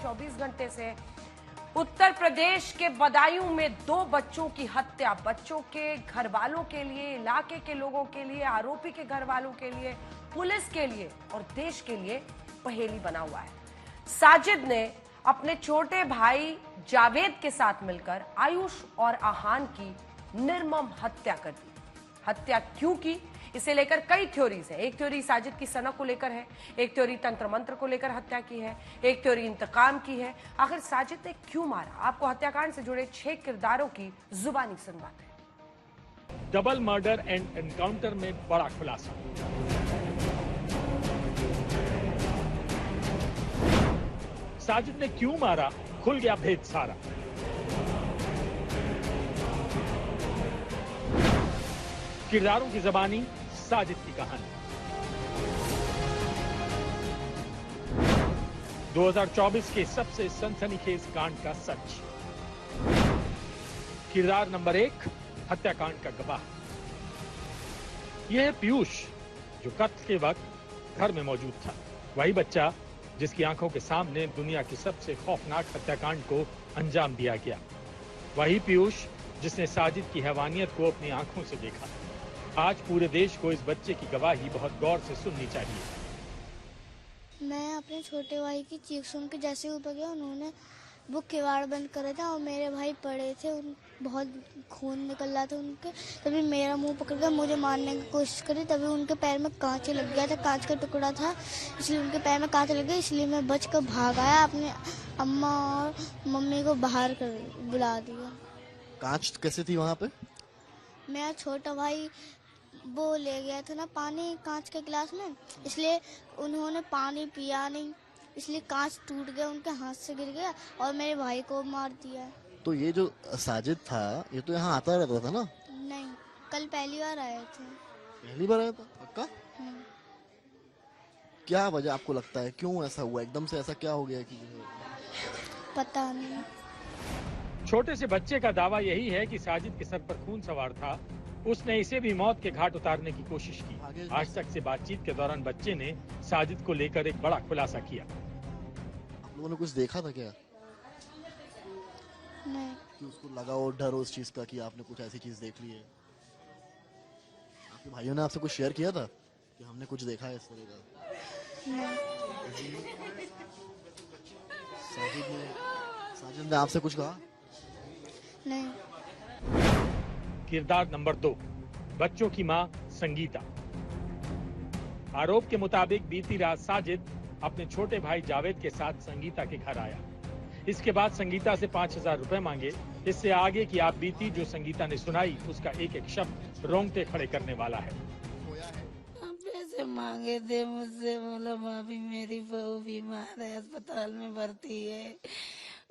24 घंटे से उत्तर प्रदेश के बदायूं में 2 बच्चों की हत्या। बच्चों के घर वालों के लिए, इलाके के लोगों के लिए, आरोपी के घर वालों के लिए, पुलिस के लिए और देश के लिए पहेली बना हुआ है। साजिद ने अपने छोटे भाई जावेद के साथ मिलकर आयुष और आहान की निर्मम हत्या कर दी। हत्या क्यों की, इसे लेकर कई थ्योरीज है। एक थ्योरी साजिद की सनक को लेकर है, एक थ्योरी तंत्र मंत्र को लेकर हत्या की है, एक थ्योरी इंतकाम की है। आखिर साजिद ने क्यों मारा? आपको हत्याकांड से जुड़े 6 किरदारों की जुबानी सुनवाते हैं। डबल मर्डर एंड एनकाउंटर में बड़ा खुलासा। साजिद ने क्यों मारा, खुल गया भेद सारा। किरदारों की जुबानी, साजिद की कहानी। 2024 के सबसे सनसनीखेज कांड का सच। किरदार नंबर 1, हत्याकांड का गवाह। यह है पीयूष, जो कत्ल के वक्त घर में मौजूद था। वही बच्चा जिसकी आंखों के सामने दुनिया की सबसे खौफनाक हत्याकांड को अंजाम दिया गया। वही पीयूष जिसने साजिद की हैवानियत को अपनी आंखों से देखा। आज पूरे देश को इस बच्चे की गवाही बहुत गौर से सुननी चाहिए। मैं अपने छोटे भाई की चीख सुन के जैसे ऊपर गया, उन्होंने वो किवाड़ बंद करे था और मेरे भाई पड़े थे, उन बहुत खून निकल रहा था उनके। तभी मेरा मुंह पकड़ कर मुझे मारने की कोशिश करी, तभी उनके पैर में कांच लग गया था, कांच का टुकड़ा था, इसलिए उनके पैर में कांच लग गया। इसलिए मैं बच कर भाग आया, अपने अम्मा और मम्मी को बाहर कर बुला दिया। कांच कैसे थी वहाँ पे? मेरा छोटा भाई वो ले गया था ना पानी कांच के गिलास में, इसलिए उन्होंने पानी पिया नहीं, इसलिए कांच टूट गया, उनके हाथ से गिर गया और मेरे भाई को मार दिया। तो ये जो साजिद था, ये तो यहाँ आता रहता था ना? नहीं, कल पहली बार आए थे। पहली बार आया था? पक्का? क्या वजह आपको लगता है, क्यों ऐसा हुआ? एकदम से ऐसा क्या हो गया कि पता नहीं। छोटे से बच्चे का दावा यही है कि साजिद के सर पर खून सवार था। उसने इसे भी मौत के घाट उतारने की कोशिश की। आज तक से बातचीत के दौरान बच्चे ने साजिद को लेकर एक बड़ा खुलासा किया। आप लोगों ने कुछ देखा था क्या? नहीं। कि उसको लगा हो डर उस चीज का कि आपने कुछ ऐसी चीज देख ली है? आपके भाइयों ने आपसे कुछ शेयर किया था कि हमने कुछ देखा है इस तरह का? नहीं। साजिद ने आपसे कुछ कहा? नहीं। किरदार नंबर 2, बच्चों की मां संगीता। आरोप के मुताबिक बीती रात साजिद अपने छोटे भाई जावेद के साथ संगीता के घर आया। इसके बाद संगीता से 5000 रुपए मांगे। इससे आगे की आप बीती जो संगीता ने सुनाई, उसका एक एक शब्द रोंगटे खड़े करने वाला है। पैसे मांगे थे मुझसे, बोला भाभी मेरी बहू बीमार है, अस्पताल में भर्ती है,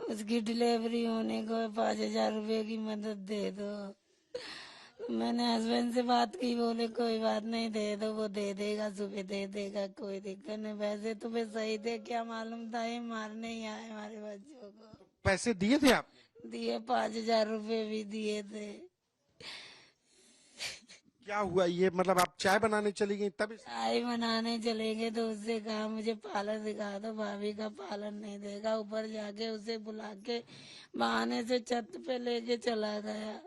उसकी डिलीवरी होने को 5000 रुपए की मदद दे दो। मैंने हस्बैंड से बात की, बोले कोई बात नहीं, दे दो, वो दे देगा, सुबह दे देगा, कोई दिक्कत नहीं। वैसे तुम्हें सही थे, क्या मालूम था ये मारने ही आए हमारे बच्चों को। पैसे दिए थे आप? दिए, 5000 रुपए भी दिए थे। क्या हुआ ये, मतलब आप चाय बनाने चली गई तब? चाय बनाने चले गए तो उससे कहा मुझे पार्लर दिखा दो, भाभी का पार्लर नहीं देगा। ऊपर जाके उसे बुला के बहाने से छत पे लेके चला गया।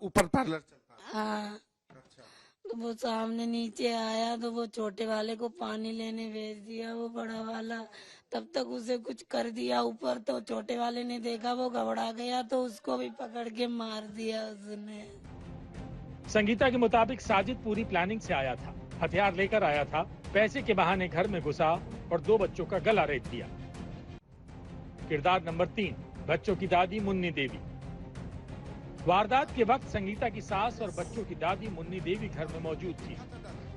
ऊपर पार्लर चलता? हाँ। अच्छा। तो वो सामने नीचे आया तो वो छोटे वाले को पानी लेने भेज दिया, वो बड़ा वाला तब तक उसे कुछ कर दिया ऊपर। तो छोटे वाले ने देखा, वो घबरा गया तो उसको भी पकड़ के मार दिया उसने। संगीता के मुताबिक साजिद पूरी प्लानिंग से आया था, हथियार लेकर आया था, पैसे के बहाने घर में घुसा और 2 बच्चों का गला रेत दिया। किरदार नंबर 3, बच्चों की दादी मुन्नी देवी। वारदात के वक्त संगीता की सास और बच्चों की दादी मुन्नी देवी घर में मौजूद थी।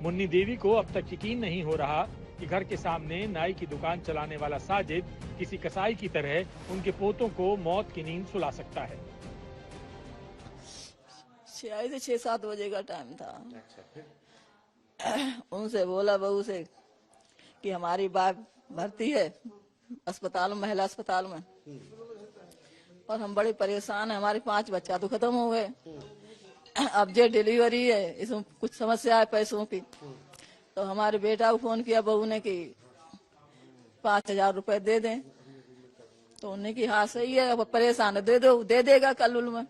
मुन्नी देवी को अब तक यकीन नहीं हो रहा कि घर के सामने नाई की दुकान चलाने वाला साजिद किसी कसाई की तरह उनके पोतों को मौत की नींद सुला सकता है। शायद 6-7 बजे का टाइम था। उनसे बोला बहू से कि हमारी बात भर्ती है अस्पताल में, महिला अस्पताल में, और हम बड़े परेशान हैं, हमारे 5 बच्चा तो खत्म हो गए, अब जो डिलीवरी है इसमें कुछ समस्या है पैसों की। तो हमारे बेटा को फोन किया बहू ने कि 5000 रुपए दे दें। तो उन्हें की हाँ सही है, अब परेशान है, दे दो, दे देगा कल उल में।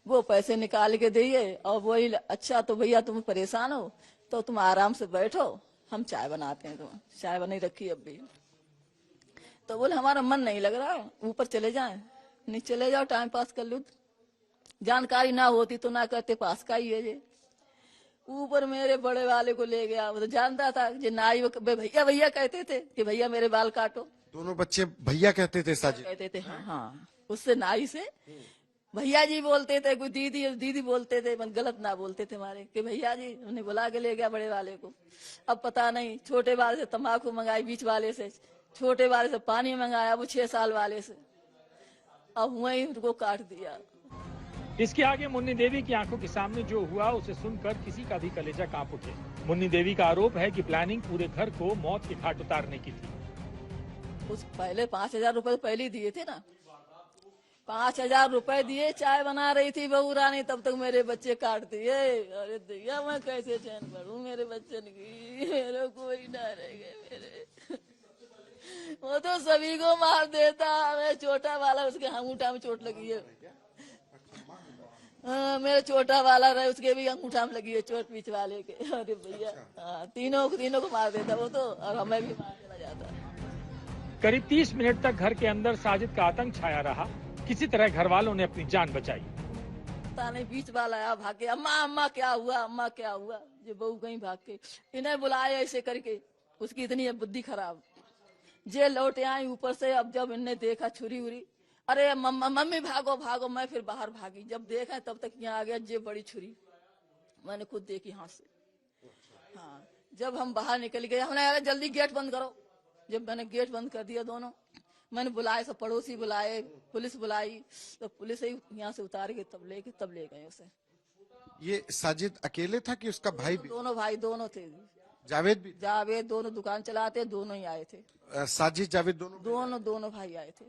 वो पैसे निकाल के दिए और वही, अच्छा तो भैया तुम परेशान हो तो तुम आराम से बैठो, हम चाय बनाते हैं। तुम चाय बनी रखी अब भी। तो बोले हमारा मन नहीं लग रहा है, ऊपर चले जाएं। नहीं चले जाओ, टाइम पास कर लो। जानकारी ना होती तो ना कहते पास का ही है ये। ऊपर मेरे बड़े वाले को ले गया, वो तो जानता था जो नाई, भैया भैया कहते थे कि भैया मेरे बाल काटो। दोनों बच्चे भैया कहते थे साजिद? कहते थे हाँ हाँ, उससे नाई से भैया जी बोलते थे, कोई दीदी दीदी बोलते थे, गलत ना बोलते थे हमारे कि भैया जी। उन्हें बुला के ले गया बड़े वाले को। अब पता नहीं, छोटे वाले से तम्बाकू मंगाई, बीच वाले से, छोटे वाले से पानी मंगाया, वो 6 साल वाले से। अब वही उनको काट दिया। इसके आगे मुन्नी देवी की आंखों के सामने जो हुआ उसे सुनकर किसी का भी कलेजा कांप उठे। मुन्नी देवी का आरोप है कि प्लानिंग पूरे घर को मौत के घाट उतारने की थी। उस पहले 5,000 रुपए पहले दिए थे ना, 5,000 रुपए दिए, चाय बना रही थी बहू रानी, तब तक मेरे बच्चे काट दिए। अरे दैया, मैं कैसे चैन पड़ूं मेरे बच्चन की, मेरे कोई ना रह गए मेरे। वो तो सभी को मार देता, मैं छोटा वाला, उसके अंगूठा में चोट लगी है। मेरा छोटा वाला रहे, उसके भी अंगूठा में लगी है चोट, बीच वाले के। अरे भैया, तीनों को मार देता वो तो, और हमें भी मार चला जाता। करीब 30 मिनट तक घर के अंदर साजिद का आतंक छाया रहा। किसी तरह घर वालों ने अपनी जान बचाई। पता नहीं, बीच वाला आया भाग के, अम्मा अम्मा क्या हुआ, अम्मा क्या हुआ। जो बहू कहीं भाग के इन्हें बुलाया ऐसे करके, उसकी इतनी बुद्धि खराब। जे लौटे आई ऊपर से। अब जब इनने देखा छुरी उरी, अरे मम्मी भागो भागो, मैं फिर बाहर भागी। जब देखा तब तक यहाँ आ गया जे बड़ी छुरी, मैंने खुद देखी हाथ से। हाँ, जब हम बाहर निकल गए, हमने अरे जल्दी गेट बंद करो। जब मैंने गेट बंद कर दिया दोनों, मैंने बुलाए, सब पड़ोसी बुलाए, पुलिस बुलाई, तो पुलिस ही यहाँ से उतार के तब ले गए उसे। ये साजिद अकेले था कि उसका भाई भी? दोनों भाई, दोनों थे। जावेद भी? जावेद दोनों दुकान चलाते, दोनों ही आए थे। साजिद जावेद दोनों भाई आए थे।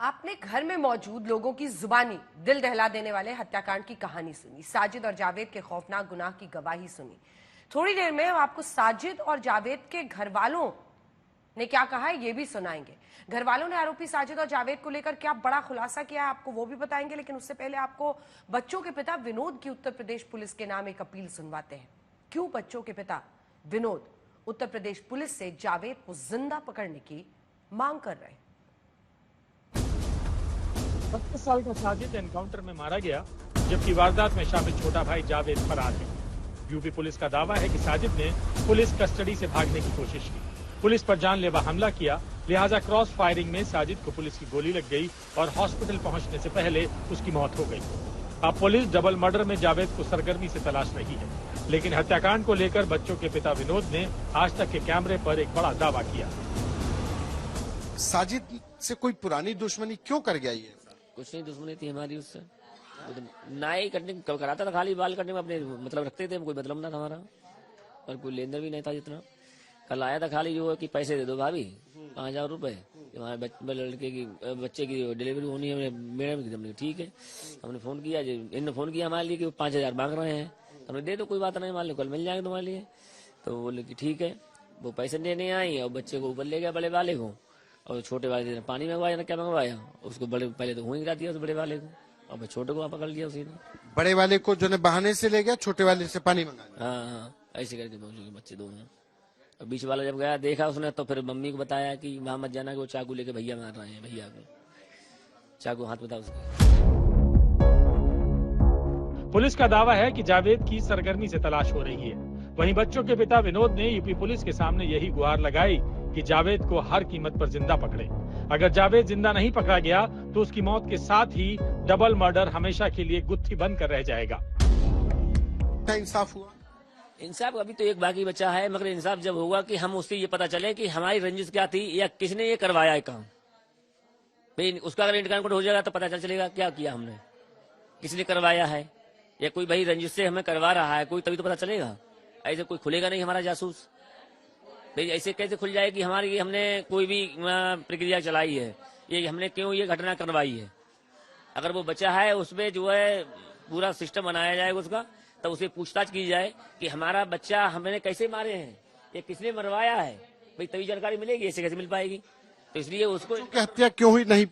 आपने घर में मौजूद लोगों की जुबानी दिल दहला देने वाले हत्याकांड की कहानी सुनी, साजिद और जावेद के खौफनाक गुनाह की गवाही सुनी। थोड़ी देर में आपको साजिद और जावेद के घर वालों ने क्या कहा है ये भी सुनाएंगे। घर वालों ने आरोपी साजिद और जावेद को लेकर क्या बड़ा खुलासा किया है आपको वो भी बताएंगे, लेकिन उससे पहले आपको बच्चों के पिता विनोद की उत्तर प्रदेश पुलिस के नाम एक अपील सुनवाते हैं। क्यों बच्चों के पिता विनोद उत्तर प्रदेश पुलिस से जावेद को जिंदा पकड़ने की मांग कर रहे हैं। 25 साल का साजिद एनकाउंटर में मारा गया, जबकि वारदात में शामिल छोटा भाई जावेद फरार है। यूपी पुलिस का दावा है कि साजिद ने पुलिस कस्टडी से भागने की कोशिश की, पुलिस पर जानलेवा हमला किया, लिहाजा क्रॉस फायरिंग में साजिद को पुलिस की गोली लग गई और हॉस्पिटल पहुंचने से पहले उसकी मौत हो गई। अब पुलिस डबल मर्डर में जावेद को सरगर्मी से तलाश रही है, लेकिन हत्याकांड को लेकर बच्चों के पिता विनोद ने आज तक के कैमरे पर एक बड़ा दावा किया। साजिद से कोई पुरानी दुश्मनी क्यों कर गया ये? कुछ नहीं दुश्मनी थी हमारी उससे, तो नाई कटिंग कराता था, खाली बाल कटने में अपने मतलब रखते थे, कोई मतलब ना था हमारा, और कोई लेन देन भी नहीं था जितना। कल आया था खाली जो है कि पैसे दे दो भाभी 5,000 रुपए, हमारे लड़के की बच्चे की डिलीवरी होनी है। मैडम की हमने ठीक है, हमने फोन किया, इन्होंने फोन किया हमारे लिए कि 5,000 मांग रहे हैं, हमने दे दो कोई बात नहीं, मान लो कल मिल जाएंगे तुम्हारे लिए। तो बोले कि ठीक है, वो पैसे देने आई और बच्चे को ऊपर ले गया बड़े वाले को, और छोटे वाले ने पानी मंगवाया ना क्या मंगवाया, उसको बड़े पहले तो वहीं गिरा दिया उस बड़े वाले को, और छोटे को पकड़ लिया उसी ने। बड़े वाले को जो ने बहाने से ले गया, छोटे वाले से पानी मंगाया। हाँ, ऐसे करके बच्चे दोनों। और बीच वाला जब गया देखा उसने, तो फिर मम्मी को बताया कि वहां मत जाना, कि वो चाकू लेके भैया मार रहे हैं, भैया को चाकू हाथ में था उसके। पुलिस का दावा है कि जावेद की सरगर्मी से तलाश हो रही है। वहीं बच्चों के पिता विनोद ने यूपी पुलिस के सामने यही गुहार लगाई कि जावेद को हर कीमत पर जिंदा पकड़े। अगर जावेद जिंदा नहीं पकड़ा गया तो उसकी मौत के साथ ही डबल मर्डर हमेशा के लिए गुत्थी बंद कर रह जाएगा। इंसाफ हुआ? इंसाफ अभी तो एक बाकी बचा है, मगर इंसाफ जब होगा कि हम उससे ये पता चले कि हमारी रंजिश क्या थी या किसने ये करवाया है काम। भाई उसका अगर इंटरकाउंट हो जाएगा तो पता चलेगा क्या किया हमने, किसने करवाया है, या कोई भाई रंजिश से हमें करवा रहा है कोई, तभी तो पता चलेगा। ऐसे कोई खुलेगा नहीं हमारा जासूस। भाई ऐसे कैसे खुल जाए कि हमारी हमने कोई भी प्रक्रिया चलाई है, ये हमने क्यों ये घटना करवाई है। अगर वो बचा है उसमें जो है पूरा सिस्टम बनाया जाएगा उसका, तब उसे पूछताछ की जाए कि हमारा बच्चा हमने कैसे मारे हैं, ये किसने मरवाया है, भाई तभी जानकारी मिलेगी, ऐसे कैसे मिल पाएगी। तो इसलिए उसको की हत्या क्यों हुई नहीं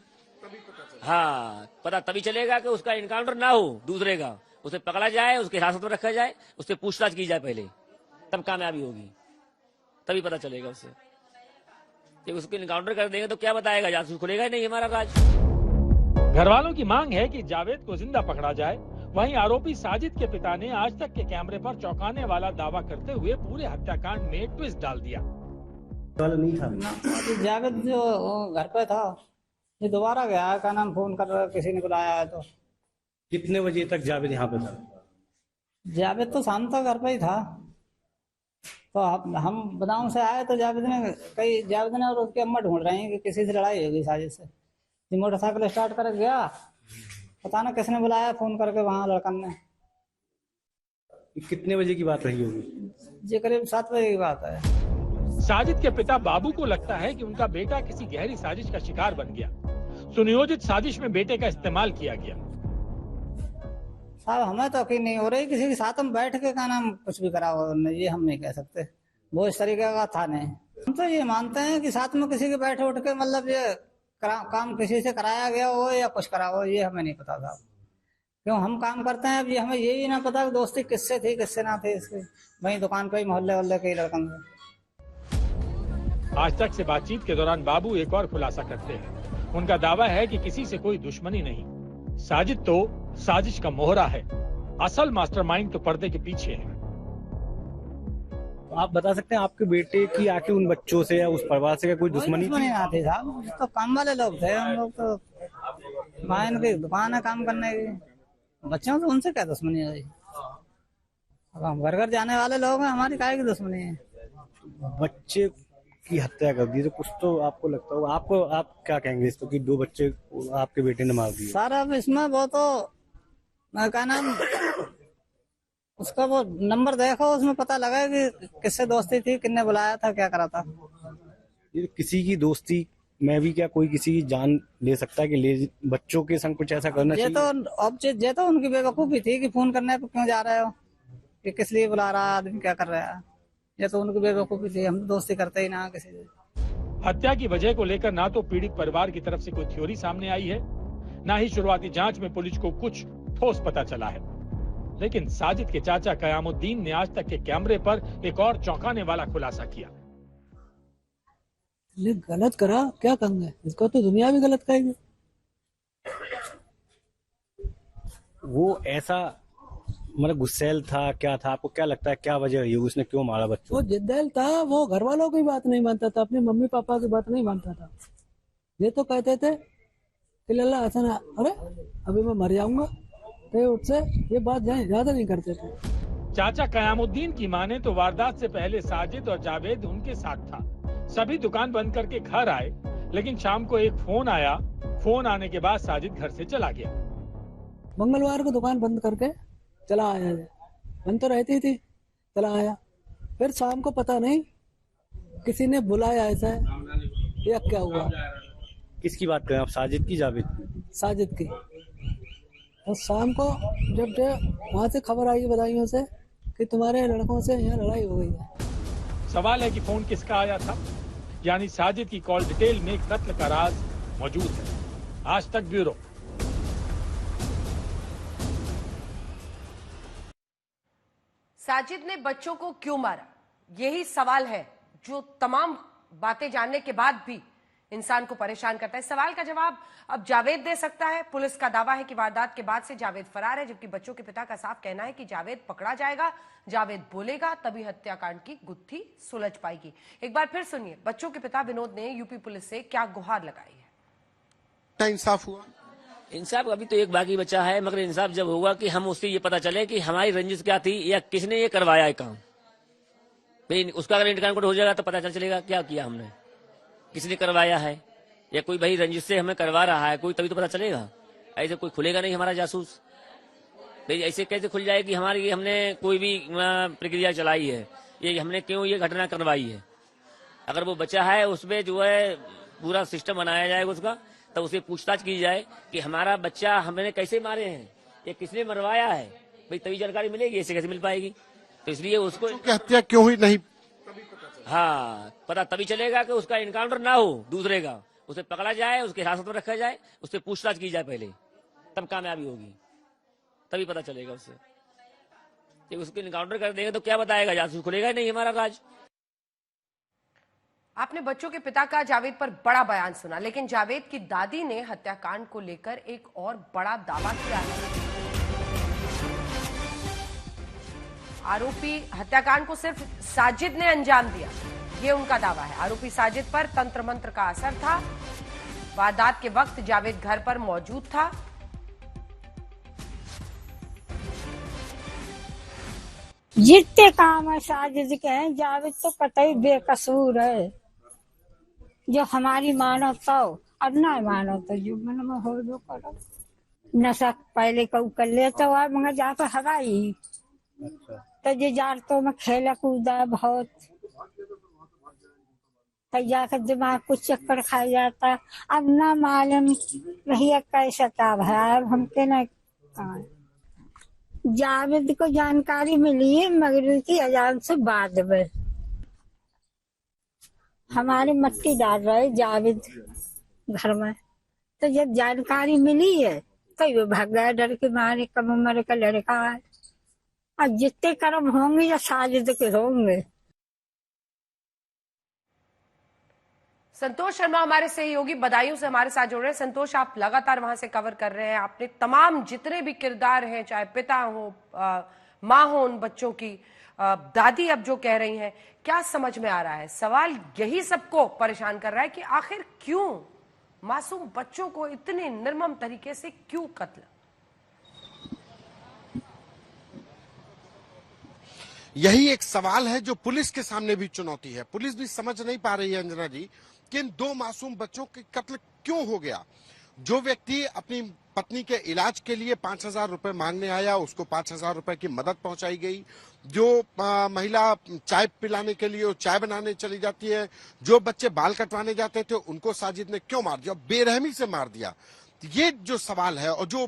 हाँ पता तभी चलेगा कि उसका इनकाउंटर ना हो दूसरे का, उसे पकड़ा जाए, उसके हिरासत में रखा जाए, उससे पूछताछ की जाए पहले, तब कामयाबी होगी, तभी पता चलेगा उससे। कि उसको इनकाउंटर कर देंगे तो क्या बताएगा, जासूस खुलेगा ही नहीं हमारा राज। घर वालों की मांग है कि जावेद को जिंदा पकड़ा जाए। वहीं आरोपी साजिद के पिता ने आज तक के कैमरे पर चौंकाने वाला दावा करते हुए पूरे हत्याकांड में ट्विस्ट डाल दिया। नहीं था जावेद जो घर पे था, ये दोबारा गया, क्या नाम फोन कर किसी ने बुलाया है तो। कितने बजे तक जावेद यहाँ पे था? जावेद तो शाम तक घर पे ही था। तो हम बदाऊं से आए तो जावेद ने और उसकी अम्मा ढूंढ रहे हैं कि किसी से लड़ाई होगी साजिद से। ये मोटरसाइकिल स्टार्ट कर गया, पता ना किसने बुलाया फोन करके वहां लड़कन ने। कितने बजे की बात रही होगी? ये करीब 7 बजे की बात है। साजिद के पिता बाबू को लगता है कि उनका बेटा किसी गहरी साजिश का शिकार बन गया। सुनियोजित साजिश में बेटे का इस्तेमाल किया गया। साहब हमें तो यकीन नहीं हो रही किसी के साथ हम बैठ के क्या नाम कुछ भी करा हो, ये हम नहीं कह सकते। वो इस तरीके का था नहीं। हम तो ये मानते हैं कि साथ में किसी के बैठ उठ के मतलब ये काम किसी से कराया गया हो या कुछ करा हो, ये हमें नहीं पता था। क्यों हम काम करते हैं, अब ये हमें ये भी ना पता दोस्ती किससे थी किससे ना थी इसकी, वहीं दुकान पे ही मोहल्ले वल्ले के लड़कन से। आज तक से बातचीत के दौरान बाबू एक और खुलासा करते हैं। उनका दावा है कि किसी से कोई दुश्मनी नहीं, साजिद तो साजिश का मोहरा है, असल मास्टरमाइंड तो पर्दे के पीछे है। आप बता सकते हैं आपके बेटे की आके उन बच्चों से या उस परिवार से कोई दुश्मनी थी? ना थी साहब, तो काम वाले लोग थे हम लोग, तो मायन की दुकान है काम करने की, बच्चों से उनसे क्या दुश्मनी है? अब हम घर जाने वाले लोग हैं, हमारी काय की दुश्मनी है? बच्चे की हत्या कर दी तो कुछ तो आपको लगता होगा। आप क्या कहेंगे इस तो कि 2 बच्चे आपके बेटे ने मार दिए? सारा अब इसमें वो तो क्या नाम उसका वो नंबर देखो, उसमें पता लगा कि किससे दोस्ती थी, किसने बुलाया था, क्या करा था। ये किसी की दोस्ती में भी क्या कोई किसी की जान ले सकता है कि ले बच्चों के संग कुछ ऐसा करना चाहिए? ये तो उनकी बेवकूफी थी कि फोन करने पे क्यों जा रहे हो, कि किस लिए बुला रहा है, आदमी क्या कर रहा है। ये तो उनकी बेवकूफी थी, हम दोस्ती करते ही ना किसी से। हत्या की वजह को लेकर ना तो पीड़ित परिवार की तरफ से कोई थ्योरी सामने आई है, ना ही शुरुआती जांच में पुलिस को कुछ ठोस पता चला है। लेकिन साजिद के चाचा कयामुद्दीन ने आज तक के कैमरे पर एक और चौंकाने वाला खुलासा किया। गलत करा क्या कहेंगे, इसको तो दुनिया भी गलत कहेगी। वो ऐसा मतलब गुस्सैल था, क्या था, आपको क्या लगता है क्या वजह रही होगी, उसने क्यों मारा बच्चों? वो जिद्दैल था, वो घर वालों की बात नहीं मानता था, अपने मम्मी पापा की बात नहीं मानता था। ये तो कहते थे कि लल्ला ऐसा ना, अरे अभी मैं मर जाऊंगा, तो उससे ये बात ज्यादा नहीं करते थे। चाचा कयामुद्दीन की माने तो वारदात से पहले साजिद और जावेद उनके साथ था। सभी दुकान बंद करके घर आए, लेकिन शाम को एक फोन आया। फोन आने के बाद साजिद घर से चला गया। मंगलवार को दुकान बंद करके चला आया, बंद तो रहती थी, चला आया। फिर शाम को पता नहीं किसी ने बुलाया ऐसा है या क्या हुआ। किसकी बात करें आप, साजिद की जावेद की? साजिद की। और शाम को जब वहाँ से खबर आई बधाइयों से कि तुम्हारे लड़कों से यहाँ लड़ाई हो गई है। सवाल है कि फोन किसका आया था, यानी साजिद की कॉल डिटेल में कत्ल का राज मौजूद है। आज तक ब्यूरो। साजिद ने बच्चों को क्यों मारा, यही सवाल है जो तमाम बातें जानने के बाद भी इंसान को परेशान करता है। इस सवाल का जवाब अब जावेद दे सकता है। पुलिस का दावा है कि वारदात के बाद से जावेद फरार है, जबकि बच्चों के पिता का साफ कहना है कि जावेद पकड़ा जाएगा, जावेद बोलेगा तभी हत्याकांड की गुत्थी सुलझ पाएगी। एक बार फिर सुनिए बच्चों के पिता विनोद ने यूपी पुलिस से क्या गुहार लगाई है। इंसाफ हुआ? इंसाफ अभी तो एक बाकी बचा है, मगर इंसाफ जब होगा कि हम उससे ये पता चले कि हमारी रंजिश क्या थी या किसने ये करवाया है काम। उसका अगर इनकाउंटर हो जाएगा तो पता चलेगा क्या किया हमने, किसने करवाया है, या कोई भाई रंजिश से हमें करवा रहा है कोई, तभी तो पता चलेगा। ऐसे कोई खुलेगा नहीं हमारा जासूस। भाई ऐसे कैसे खुल जाए कि हमारी हमने कोई भी प्रक्रिया चलाई है, ये हमने क्यों ये घटना करवाई है। अगर वो बचा है उसमें जो है पूरा सिस्टम बनाया जाएगा उसका, तब उसे पूछताछ की जाए कि हमारा बच्चा हमने कैसे मारे हैं, ये किसने मरवाया है, भाई तभी जानकारी मिलेगी, ऐसे कैसे मिल पाएगी। तो इसलिए उसको हत्या क्यों हुई नहीं? हाँ, पता तभी चलेगा कि उसका इनकाउंटर ना हो दूसरे का, उसे पकड़ा जाए, उसके हिरासत में रखा जाए, उससे पूछताछ की जाए पहले, तब कामयाबी होगी, तभी पता चलेगा उससे। कि उसको इनकाउंटर कर देंगे तो क्या बताएगा, जासूस खुलेगा ही नहीं हमारा राज। आपने बच्चों के पिता का जावेद पर बड़ा बयान सुना, लेकिन जावेद की दादी ने हत्याकांड को लेकर एक और बड़ा दावा किया है। आरोपी हत्याकांड को सिर्फ साजिद ने अंजाम दिया, ये उनका दावा है। आरोपी साजिद पर तंत्र मंत्र का असर था। वारदात के वक्त जावेद घर पर मौजूद था। जितने काम है साजिद के हैं, जावेद तो कतई बेकसूर है। जो हमारी मानवता हो, अब ना मानो तो जो मन में हो जो करो। नशा पहले कऊ कर लेता हुआ मगर जाता हवाई तो जे जारतों में खेला कूदा बहुत, तो जाकर दिमाग कुछ चक्कर खा जाता। अब ना मालूम रही कैसा क्या भया, अब हमके न जावेद को जानकारी मिली है मगरिब की अजान से बाद में। हमारे मट्टी डाल रहे जावेद घर में, तो जब जानकारी मिली है तो वो भाग गया डर के मारे। कम उम्र का लड़का है, और जितने कर्म होंगे या साजिद के होंगे। संतोष शर्मा हमारे सहयोगी बदायूं से हमारे साथ जुड़ रहे हैं। संतोष, आप लगातार वहां से कवर कर रहे हैं, आपने तमाम जितने भी किरदार हैं, चाहे पिता हो, माँ हो उन बच्चों की, दादी अब जो कह रही हैं, क्या समझ में आ रहा है? सवाल यही सबको परेशान कर रहा है कि आखिर क्यों मासूम बच्चों को इतने निर्मम तरीके से क्यों कत्ल? यही एक सवाल है जो पुलिस के सामने भी चुनौती है। पुलिस भी समझ नहीं पा रही है अंजना जी कि इन 2 मासूम बच्चों के कत्ल क्यों हो गया। जो व्यक्ति अपनी पत्नी के इलाज के लिए 5,000 रुपए मांगने आया, उसको 5,000 रुपए की मदद पहुंचाई गई। जो महिला चाय पिलाने के लिए चाय बनाने चली जाती है, जो बच्चे बाल कटवाने जाते थे, उनको साजिद ने क्यों मार दिया, बेरहमी से मार दिया। ये जो सवाल है और जो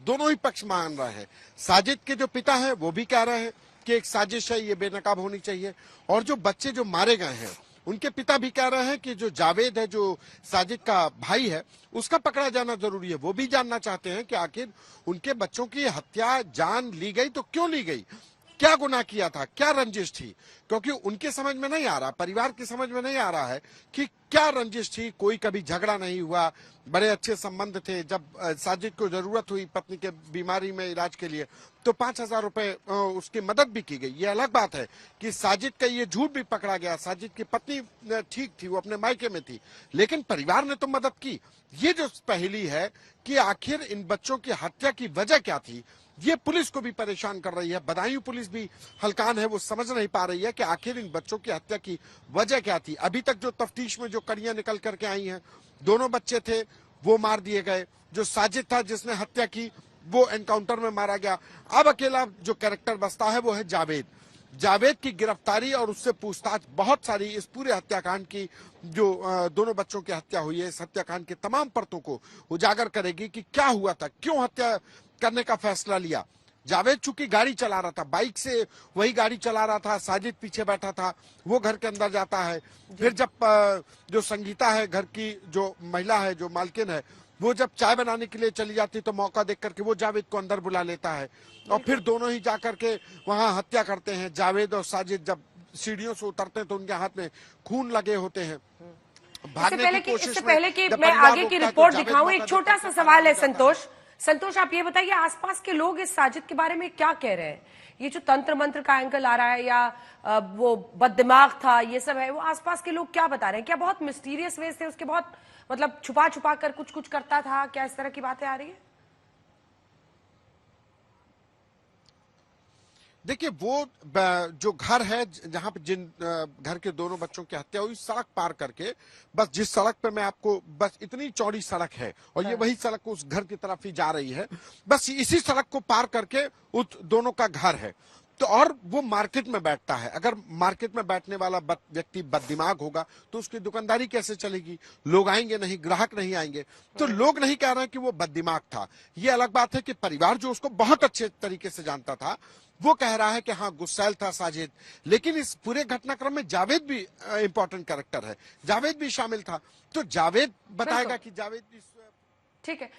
दोनों ही पक्ष मान रहे हैं। साजिद के जो पिता है वो भी कह रहे हैं कि एक साजिश है, ये बेनकाब होनी चाहिए। और जो बच्चे जो मारे गए हैं उनके पिता भी कह रहे हैं कि जो जावेद है, जो साजिद का भाई है, उसका पकड़ा जाना जरूरी है। वो भी जानना चाहते हैं कि आखिर उनके बच्चों की हत्या जान ली गई तो क्यों ली गई, क्या गुनाह किया था, क्या रंजिश थी। क्योंकि उनके समझ में नहीं आ रहा, परिवार की समझ में नहीं आ रहा है कि क्या रंजिश थी। कोई कभी झगड़ा नहीं हुआ, बड़े अच्छे संबंध थे। जब साजिद को जरूरत हुई पत्नी के बीमारी में इलाज के लिए तो 5,000 रुपए उसकी मदद भी की गई। ये अलग बात है कि साजिद का ये झूठ भी पकड़ा गया। साजिद की पत्नी ठीक थी, वो अपने मायके में थी, लेकिन परिवार ने तो मदद की। ये जो पहेली है कि आखिर इन बच्चों की हत्या की वजह क्या थी, ये पुलिस को भी परेशान कर रही है। बदायूं पुलिस भी हलकान है, वो समझ नहीं पा रही है कि आखिर इन बच्चों की हत्या की वजह क्या थी। अभी तक जो तफ्तीश में जो कड़ियां निकल करके आई हैं, 2 बच्चे थे वो मार दिए गए। जो साजिद था जिसने हत्या की वो एनकाउंटर में मारा गया। अब अकेला जो कैरेक्टर बचता है वो है जावेद। जावेद की गिरफ्तारी और उससे पूछताछ बहुत सारी इस पूरे हत्याकांड की, जो 2 बच्चों की हत्या हुई है, इस हत्याकांड की तमाम परतों को उजागर करेगी कि क्या हुआ था, क्यों हत्या करने का फैसला लिया। जावेद चूंकि गाड़ी चला रहा था, बाइक से वही गाड़ी चला रहा था, साजिद पीछे बैठा था, वो घर के अंदर जाता है। फिर जब जो संगीता है, घर की जो महिला है, जो मालकिन है, वो जब चाय बनाने के लिए चली जाती तो मौका देख करके वो जावेद को अंदर बुला लेता है और फिर दोनों ही जाकर के वहां हत्या करते हैं। जावेद और साजिद जब सीढ़ियों से उतरते हैं तो उनके हाथ में खून लगे होते हैं। इससे पहले कि मैं आगे की रिपोर्ट दिखाऊं, एक छोटा सा सवाल है संतोष, आप ये बताइए आसपास के लोग इस साजिद के बारे में क्या कह रहे हैं? ये जो तंत्र मंत्र का एंगल आ रहा है या वो बददिमाग था, ये सब है, वो आसपास के लोग क्या बता रहे हैं? क्या बहुत मिस्टीरियस वे से उसके बहुत मतलब छुपा छुपा कर कुछ करता था, क्या इस तरह की बातें आ रही है? देखिए, वो जो घर है जहां पे जिन घर के 2 बच्चों की हत्या हुई, सड़क पार करके, बस जिस सड़क पे मैं आपको, बस इतनी चौड़ी सड़क है और ये वही सड़क उस घर की तरफ ही जा रही है, बस इसी सड़क को पार करके उस दोनों का घर है। तो और वो मार्केट में बैठता है। अगर मार्केट में बैठने वाला व्यक्ति बददिमाग होगा तो उसकी दुकानदारी कैसे चलेगी? लोग आएंगे नहीं, ग्राहक नहीं आएंगे। तो लोग नहीं कह रहे कि वो बददिमाग था। ये अलग बात है कि परिवार जो उसको बहुत अच्छे तरीके से जानता था वो कह रहा है कि हाँ गुस्सैल था साजिद। लेकिन इस पूरे घटनाक्रम में जावेद भी इंपॉर्टेंट कैरेक्टर है, जावेद भी शामिल था। तो जावेद बताएगा कि जावेद भी ठीक है।